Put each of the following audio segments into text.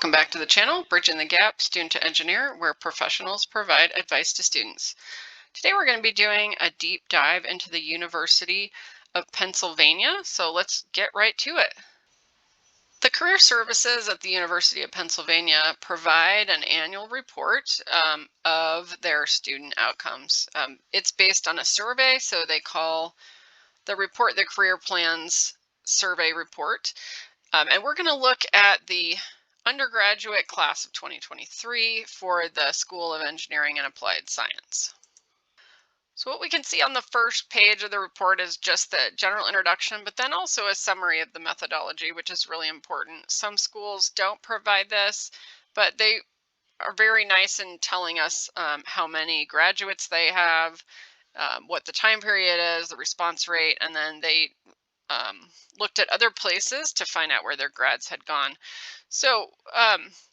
Welcome back to the channel, Bridging the Gap, Student to Engineer, where professionals provide advice to students. Today we're going to be doing a deep dive into the University of Pennsylvania, so let's get right to it. The Career Services at the University of Pennsylvania provide an annual report of their student outcomes. It's based on a survey, so they call the report the Career Plans Survey Report. And we're going to look at the undergraduate class of 2023 for the School of Engineering and Applied Science. So what we can see on the first page of the report is just the general introduction, but then also a summary of the methodology, which is really important. Some schools don't provide this, but they are very nice in telling us how many graduates they have, what the time period is, the response rate, and then they looked at other places to find out where their grads had gone. So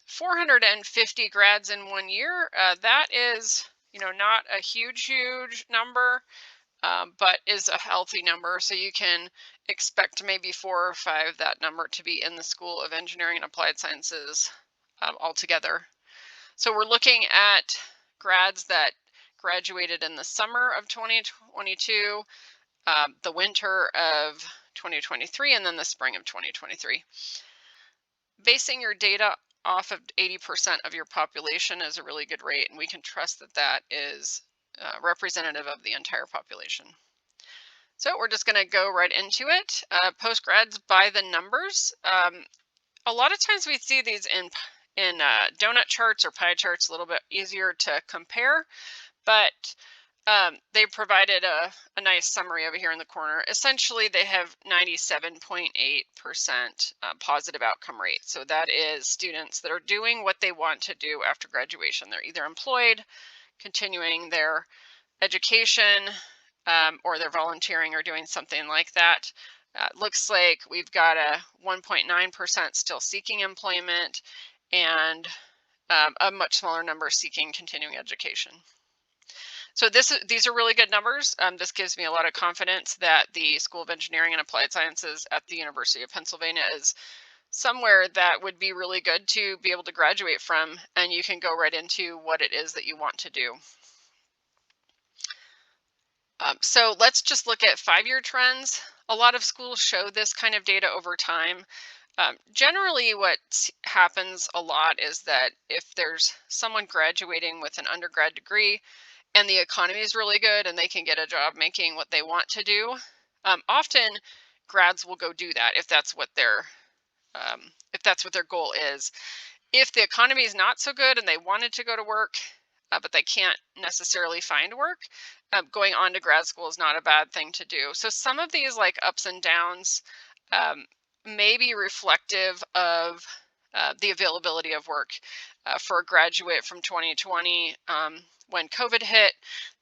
450 grads in 1 year, that is, not a huge number, but is a healthy number. So you can expect maybe 4 or 5 that number to be in the School of Engineering and Applied Sciences altogether. So we're looking at grads that graduated in the summer of 2022, the winter of 2023, and then the spring of 2023. Basing your data off of 80% of your population is a really good rate, and we can trust that that is representative of the entire population. So we're just going to go right into it. Post-grads by the numbers. A lot of times we see these in donut charts or pie charts, a little bit easier to compare, but they provided a nice summary over here in the corner. Essentially, they have 97.8% positive outcome rate. So that is students that are doing what they want to do after graduation. They're either employed, continuing their education, or they're volunteering or doing something like that. Looks like we've got a 1.9% still seeking employment, and a much smaller number seeking continuing education. So these are really good numbers. This gives me a lot of confidence that the School of Engineering and Applied Sciences at the University of Pennsylvania is somewhere that would be really good to be able to graduate from, and you can go right into what it is that you want to do. So let's just look at 5-year trends. A lot of schools show this kind of data over time. Generally, what happens a lot is that if there's someone graduating with an undergrad degree, and the economy is really good and they can get a job making what they want to do, often grads will go do that if that's what their goal is. If the economy is not so good and they wanted to go to work, but they can't necessarily find work, going on to grad school is not a bad thing to do. So some of these like ups and downs may be reflective of the availability of work. For a graduate from 2020, when COVID hit,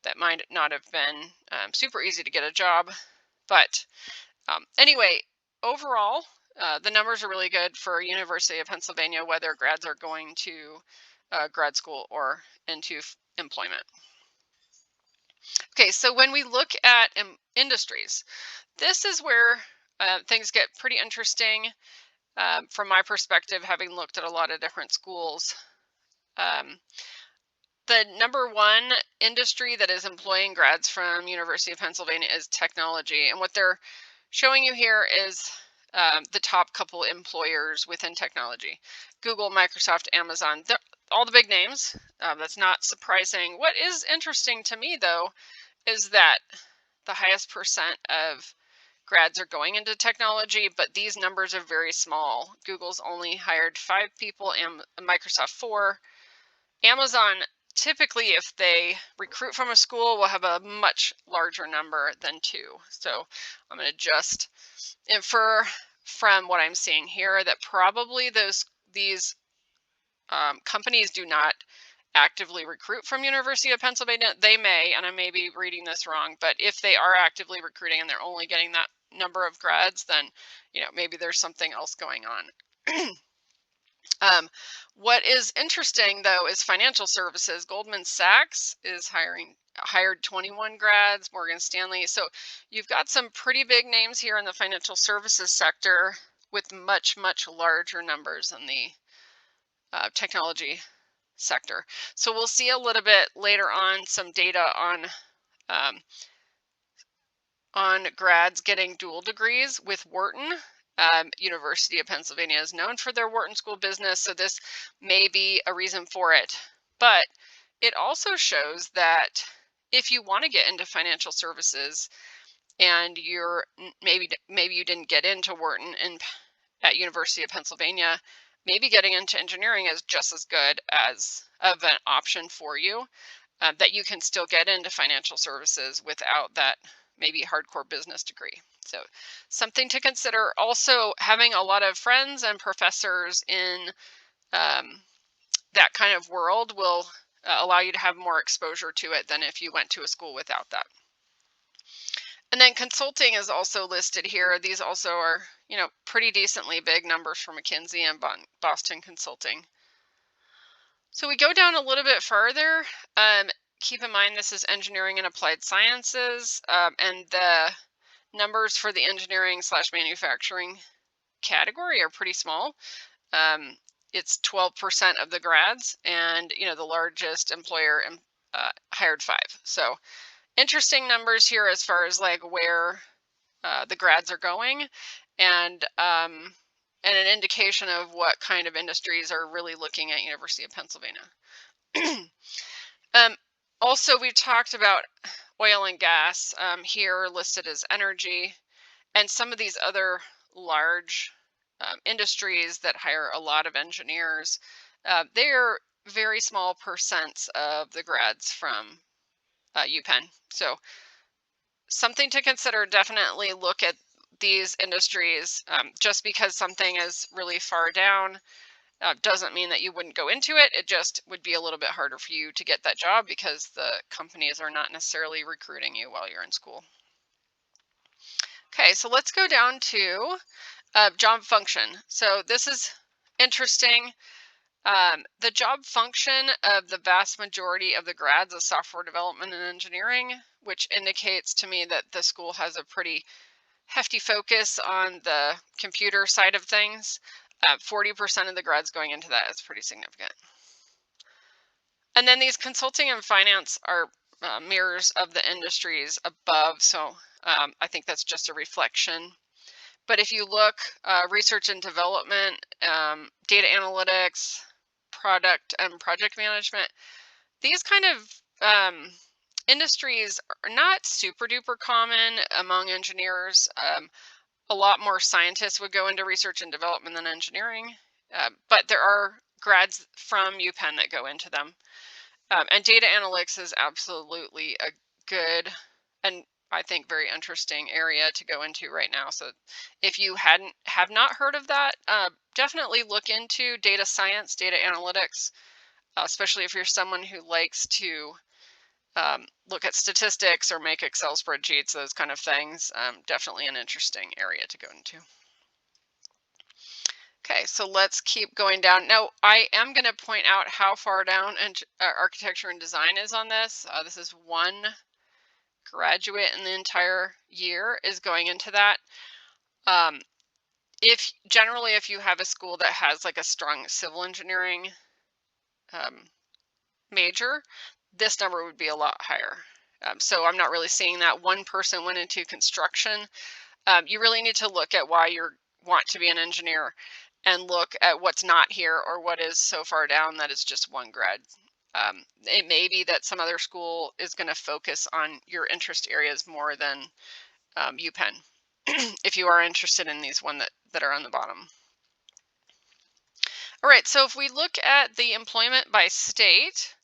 that might not have been super easy to get a job. But anyway, overall, the numbers are really good for University of Pennsylvania, whether grads are going to grad school or into employment. Okay, so when we look at industries, this is where things get pretty interesting from my perspective, having looked at a lot of different schools. The number one industry that is employing grads from University of Pennsylvania is technology. And what they're showing you here is the top couple employers within technology: Google, Microsoft, Amazon, all the big names. That's not surprising. What is interesting to me, though, is that the highest percent of grads are going into technology, but these numbers are very small. Google's only hired 5 people, and Microsoft 4. Amazon, typically, if they recruit from a school, will have a much larger number than 2. So I'm going to just infer from what I'm seeing here that probably these companies do not actively recruit from University of Pennsylvania. They may, and I may be reading this wrong, but if they are actively recruiting and they're only getting that number of grads, then maybe there's something else going on. What is interesting, though, is financial services. Goldman Sachs is hired 21 grads, Morgan Stanley. So you've got some pretty big names here in the financial services sector with much, much larger numbers than the technology sector. So we'll see a little bit later on some data um, on grads getting dual degrees with Wharton. University of Pennsylvania is known for their Wharton School business, so this may be a reason for it. But it also shows that if you want to get into financial services and maybe you didn't get into Wharton at University of Pennsylvania, maybe getting into engineering is just as good as of an option for you, that you can still get into financial services without that maybe hardcore business degree. So something to consider. Also, having a lot of friends and professors in that kind of world will allow you to have more exposure to it than if you went to a school without that. And then consulting is also listed here. These also are, pretty decently big numbers for McKinsey and Boston Consulting. So we go down a little bit further. Keep in mind this is engineering and applied sciences, and the numbers for the engineering/manufacturing category are pretty small. It's 12% of the grads, and the largest employer hired 5. So interesting numbers here as far as like where the grads are going, and an indication of what kind of industries are really looking at University of Pennsylvania. Also, we talked about oil and gas, here listed as energy, and some of these other large industries that hire a lot of engineers. They are very small percents of the grads from UPenn. So something to consider. Definitely look at these industries. Just because something is really far down doesn't mean that you wouldn't go into it. It just would be a little bit harder for you to get that job because the companies are not necessarily recruiting you while you're in school. Okay, so let's go down to job function. So this is interesting. The job function of the vast majority of the grads is software development and engineering, which indicates to me that the school has a pretty hefty focus on the computer side of things. 40% of the grads going into that is pretty significant. And then these consulting and finance are mirrors of the industries above. So I think that's just a reflection. But if you look, research and development, data analytics, product and project management, these kind of industries are not super duper common among engineers. A lot more scientists would go into research and development than engineering, but there are grads from UPenn that go into them. And data analytics is absolutely a good and I think very interesting area to go into right now. So if you have not heard of that, definitely look into data science, data analytics, especially if you're someone who likes to look at statistics or make Excel spreadsheets, those kind of things. Definitely an interesting area to go into. Okay, so let's keep going down. Now, I am going to point out how far down architecture and design is on this. This is one graduate in the entire year is going into that. If you have a school that has like a strong civil engineering major, this number would be a lot higher. So I'm not really seeing that one person went into construction. You really need to look at why you want to be an engineer and look at what's not here or what is so far down that it's just one grad. It may be that some other school is going to focus on your interest areas more than UPenn, if you are interested in these that are on the bottom. All right, so if we look at the employment by state,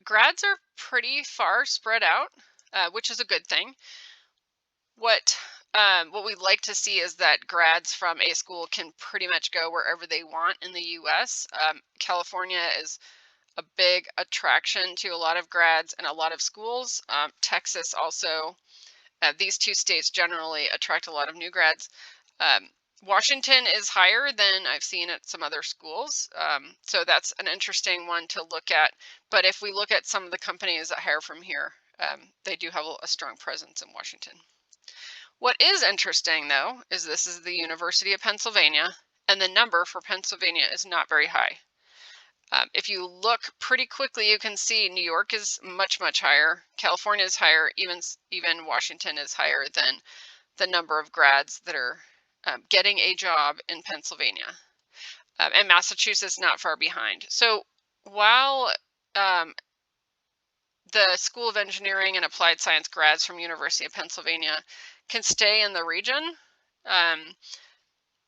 grads are pretty far spread out, which is a good thing. What we like to see is that grads from a school can pretty much go wherever they want in the U.S. California is a big attraction to a lot of grads and a lot of schools. Texas also, these two states generally attract a lot of new grads. Washington is higher than I've seen at some other schools. So that's an interesting one to look at. But if we look at some of the companies that hire from here, they do have a strong presence in Washington. What is interesting, though, is this is the University of Pennsylvania, and the number for Pennsylvania is not very high. If you look pretty quickly, you can see New York is much, much higher. California is higher. Even Washington is higher than the number of grads that are getting a job in Pennsylvania. And Massachusetts not far behind. So while the School of Engineering and Applied Science grads from University of Pennsylvania can stay in the region,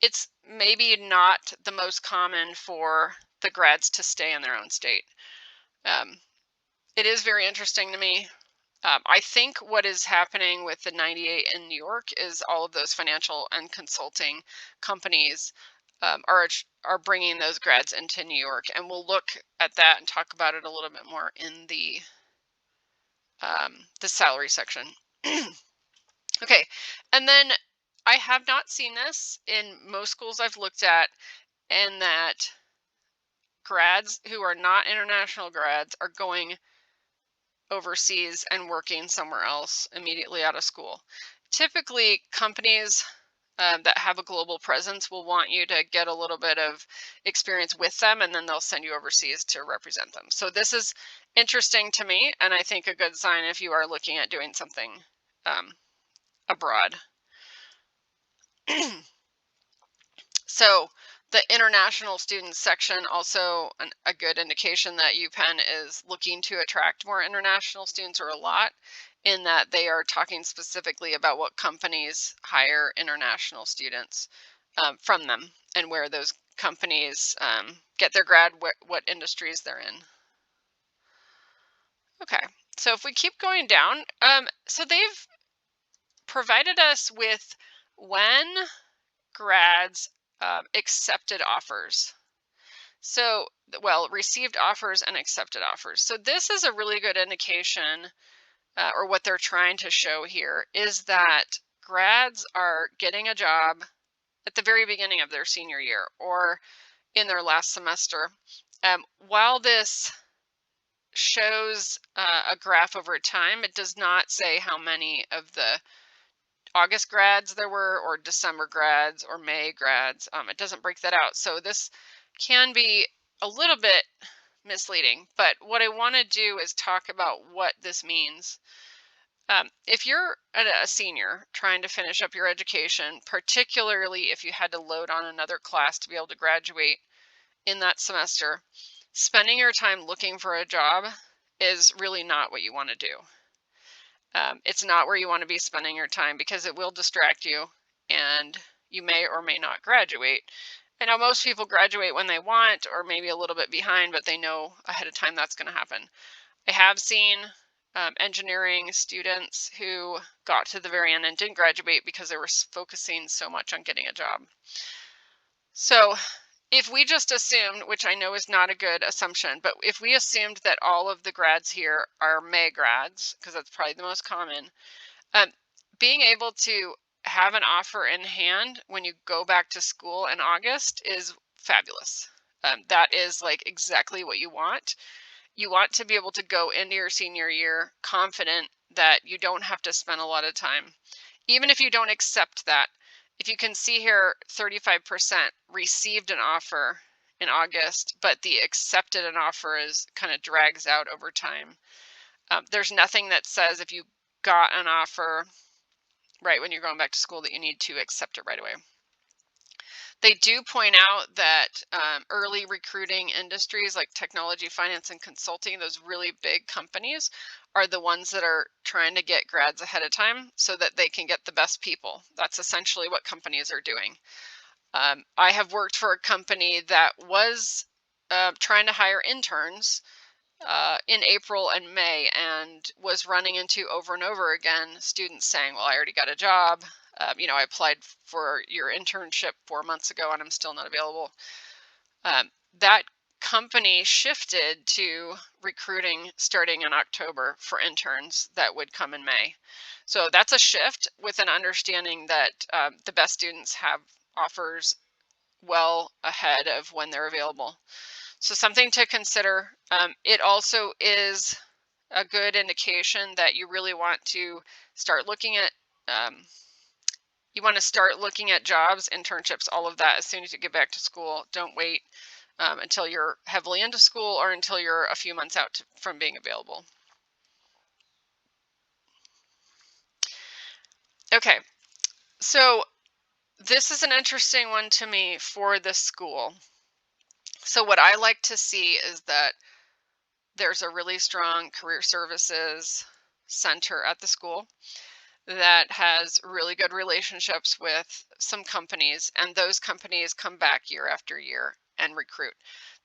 it's maybe not the most common for the grads to stay in their own state. It is very interesting to me. I think what is happening with the 98 in New York is all of those financial and consulting companies are bringing those grads into New York, and we'll look at that and talk about it a little bit more in the salary section. Okay, and then I have not seen this in most schools I've looked at, and that grads who are not international grads are going overseas and working somewhere else immediately out of school. Typically, companies that have a global presence will want you to get a little bit of experience with them, and then they'll send you overseas to represent them. So this is interesting to me, and I think a good sign if you are looking at doing something abroad. So the international students section, also a good indication that UPenn is looking to attract more international students, or a lot, in that they are talking specifically about what companies hire international students from them, and where those companies get their grad, what industries they're in. Okay, so if we keep going down, so they've provided us with when grads accepted offers. So, well, received offers and accepted offers. So this is a really good indication, or what they're trying to show here is that grads are getting a job at the very beginning of their senior year or in their last semester. While this shows a graph over time, it does not say how many of the August grads there were, or December grads, or May grads. It doesn't break that out. So this can be a little bit misleading, but what I want to do is talk about what this means. If you're a senior trying to finish up your education, particularly if you had to load on another class to be able to graduate in that semester, spending your time looking for a job is really not what you want to do. It's not where you want to be spending your time, because it will distract you and you may or may not graduate. I know most people graduate when they want, or maybe a little bit behind, but they know ahead of time that's going to happen. I have seen engineering students who got to the very end and didn't graduate because they were focusing so much on getting a job. So if we just assumed, which I know is not a good assumption, but if we assumed that all of the grads here are May grads, because that's probably the most common, being able to have an offer in hand when you go back to school in August is fabulous. That is like exactly what you want. You want to be able to go into your senior year confident that you don't have to spend a lot of time. Even if you don't accept that, if you can see here, 35% received an offer in August, but the accepted an offer is kind of drags out over time. There's nothing that says if you got an offer right when you're going back to school that you need to accept it right away. They do point out that early recruiting industries like technology, finance, and consulting, those really big companies, are the ones that are trying to get grads ahead of time so that they can get the best people. That's essentially what companies are doing. I have worked for a company that was trying to hire interns in April and May, and was running into over and over again students saying, well, I already got a job. I applied for your internship 4 months ago and I'm still not available. That company shifted to recruiting starting in October for interns that would come in May. So that's a shift, with an understanding that the best students have offers well ahead of when they're available. So something to consider. It also is a good indication that you really want to start looking at jobs, internships, all of that as soon as you get back to school. Don't wait until you're heavily into school or until you're a few months out from being available. Okay, so this is an interesting one to me for this school. So what I like to see is that there's a really strong career services center at the school that has really good relationships with some companies, and those companies come back year after year and recruit.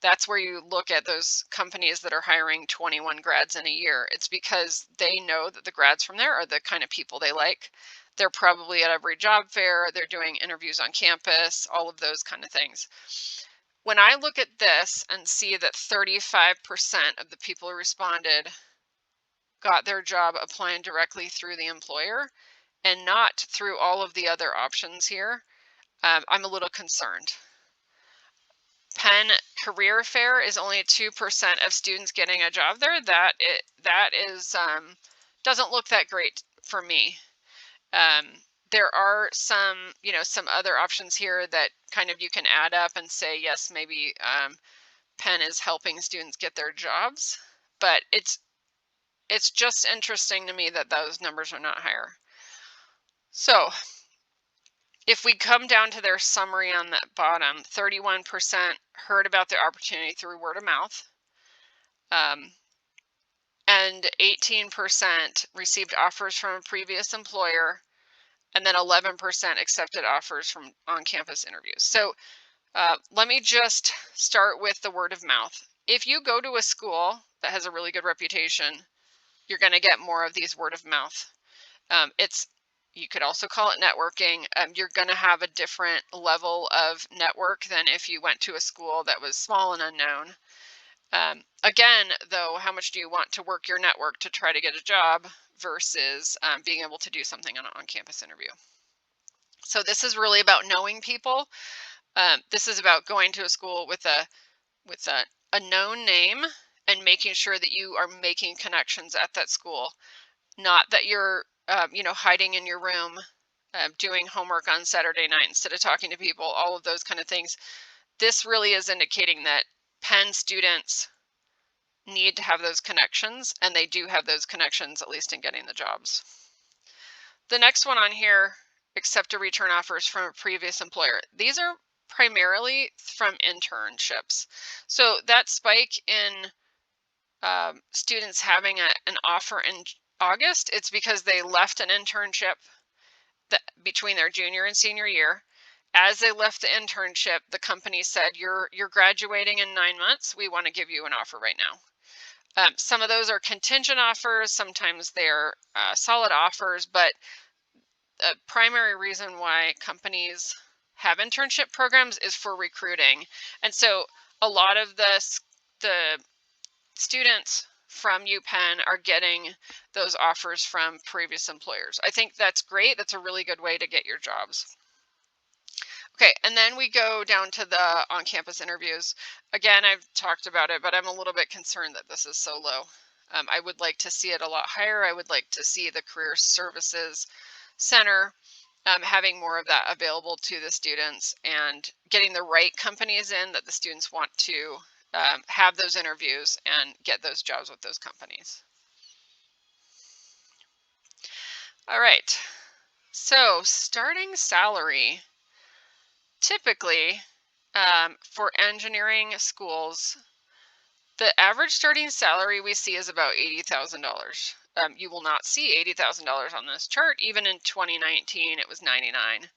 That's where you look at those companies that are hiring 21 grads in a year. It's because they know that the grads from there are the kind of people they like. They're probably at every job fair, they're doing interviews on campus, all of those kind of things. When I look at this and see that 35% of the people who responded got their job applying directly through the employer and not through all of the other options here, I'm a little concerned. Penn Career Fair is only 2% of students getting a job there. That is doesn't look that great for me. There are some, some other options here that kind of you can add up and say, yes, maybe Penn is helping students get their jobs, but it's just interesting to me that those numbers are not higher. So if we come down to their summary on that bottom, 31% heard about the opportunity through word of mouth, and 18% received offers from a previous employer, and then 11% accepted offers from on-campus interviews. So let me just start with the word of mouth. If you go to a school that has a really good reputation, you're going to get more of these word of mouth. You could also call it networking. You're going to have a different level of network than if you went to a school that was small and unknown. Again, though, how much do you want to work your network to try to get a job versus being able to do something on an on-campus interview? So this is really about knowing people. This is about going to a school with a known name and making sure that you are making connections at that school. Not that you're, hiding in your room, doing homework on Saturday night instead of talking to people, all of those kind of things. This really is indicating that Penn students need to have those connections, and they do have those connections, at least in getting the jobs. The next one on here, accept or return offers from a previous employer. These are primarily from internships. So that spike in students having an offer in August, it's because they left an internship between their junior and senior year. As they left the internship, the company said, you're graduating in 9 months. We want to give you an offer right now. Some of those are contingent offers. Sometimes they're solid offers, but the primary reason why companies have internship programs is for recruiting. And so a lot of the students from UPenn are getting those offers from previous employers. I think that's great. That's a really good way to get your jobs. Okay, and then we go down to the on-campus interviews. Again, I've talked about it, but I'm a little bit concerned that this is so low. I would like to see it a lot higher. I would like to see the Career Services Center having more of that available to the students and getting the right companies in that the students want to have those interviews and get those jobs with those companies. All right, so starting salary. Typically, for engineering schools, the average starting salary we see is about $80,000. You will not see $80,000 on this chart. Even in 2019, it was $99,000.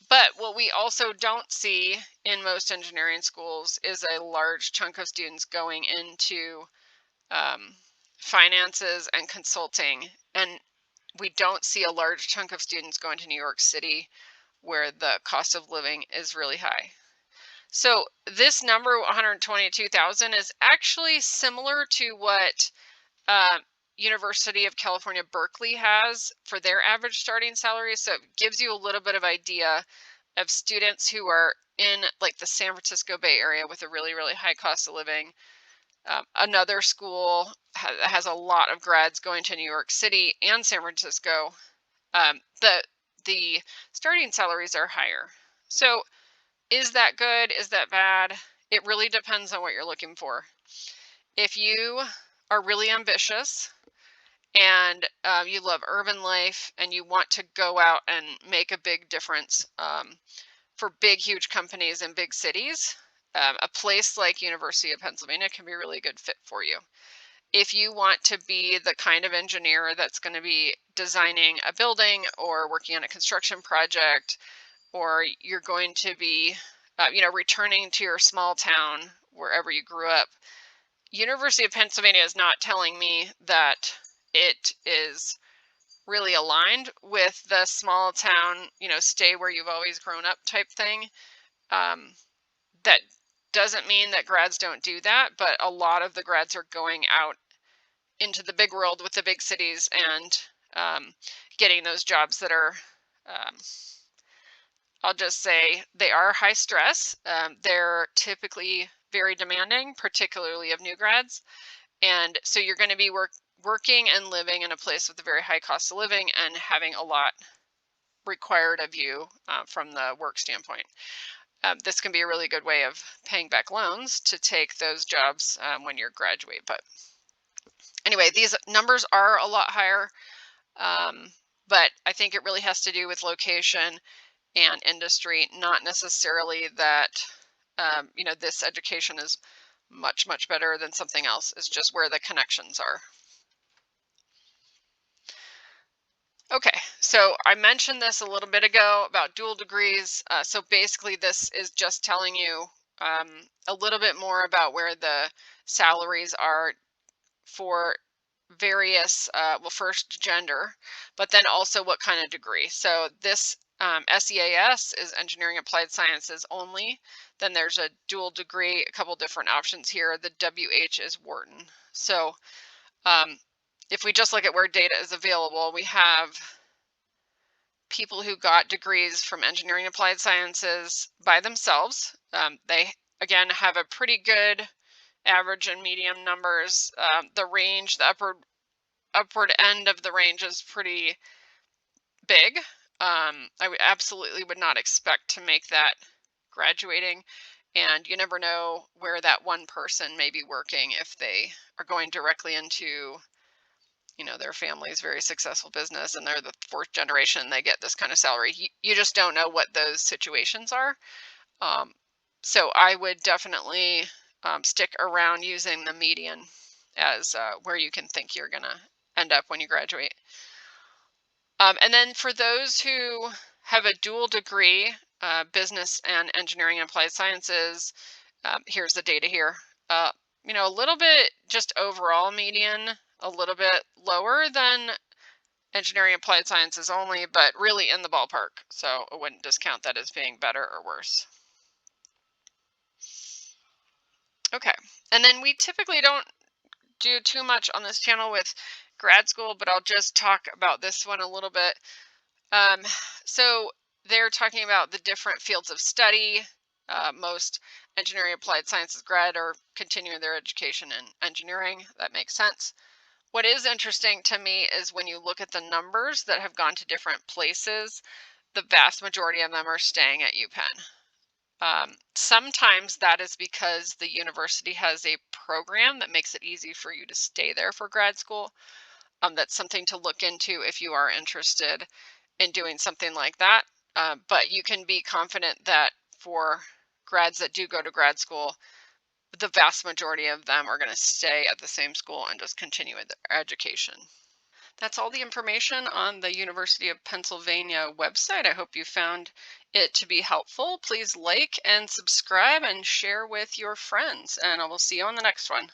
But what we also don't see in most engineering schools is a large chunk of students going into finances and consulting. And we don't see a large chunk of students going to New York City, where the cost of living is really high. So this number, 122,000, is actually similar to what University of California, Berkeley has for their average starting salary. So it gives you a little bit of idea of students who are in like the San Francisco Bay Area with a really, really high cost of living. Another school has a lot of grads going to New York City and San Francisco. The starting salaries are higher. So Is that good? Is that bad? It really depends on what you're looking for. If you are really ambitious and you love urban life and you want to go out and make a big difference for big, huge companies in big cities, a place like University of Pennsylvania can be a really good fit for you. If you want to be the kind of engineer that's going to be designing a building or working on a construction project, or you're going to be, returning to your small town wherever you grew up, University of Pennsylvania is not telling me that it is really aligned with the small town, stay where you've always grown up type thing. That doesn't mean that grads don't do that, but a lot of the grads are going out into the big world with the big cities and getting those jobs that are, um, I'll just say, they are high stress. They're typically very demanding, particularly of new grads. And so you're going to be working and living in a place with a very high cost of living and having a lot required of you from the work standpoint. This can be a really good way of paying back loans to take those jobs when you graduate. But anyway, these numbers are a lot higher, but I think it really has to do with location and industry, not necessarily that, this education is much, much better than something else. It's just where the connections are. Okay, so I mentioned this a little bit ago about dual degrees. So basically, this is just telling you a little bit more about where the salaries are for various, well, first gender, but then also what kind of degree. So this SEAS is Engineering Applied Sciences only. Then there's a dual degree, a couple different options here. The WH is Wharton. So if we just look at where data is available, we have people who got degrees from Engineering Applied Sciences by themselves. They, again, have a pretty good average and medium numbers. The range, the upward end of the range is pretty big. I absolutely would not expect to make that graduating. And you never know where that one person may be working if they are going directly into, their family's very successful business and they're the fourth generation, they get this kind of salary. You just don't know what those situations are. So I would definitely stick around using the median as where you can think you're going to end up when you graduate. And then for those who have a dual degree, business and engineering and applied sciences, here's the data here. A little bit just overall median, a little bit lower than engineering applied sciences only, but really in the ballpark. So I wouldn't discount that as being better or worse. Okay, and then we typically don't do too much on this channel with grad school, but I'll just talk about this one a little bit. So they're talking about the different fields of study. Most engineering applied sciences grad are continuing their education in engineering. That makes sense. What is interesting to me is when you look at the numbers that have gone to different places, the vast majority of them are staying at UPenn. Sometimes that is because the university has a program that makes it easy for you to stay there for grad school. That's something to look into if you are interested in doing something like that. But you can be confident that for grads that do go to grad school, the vast majority of them are going to stay at the same school and just continue with their education. That's all the information on the University of Pennsylvania website. I hope you found it to be helpful. Please like and subscribe and share with your friends, and I will see you on the next one.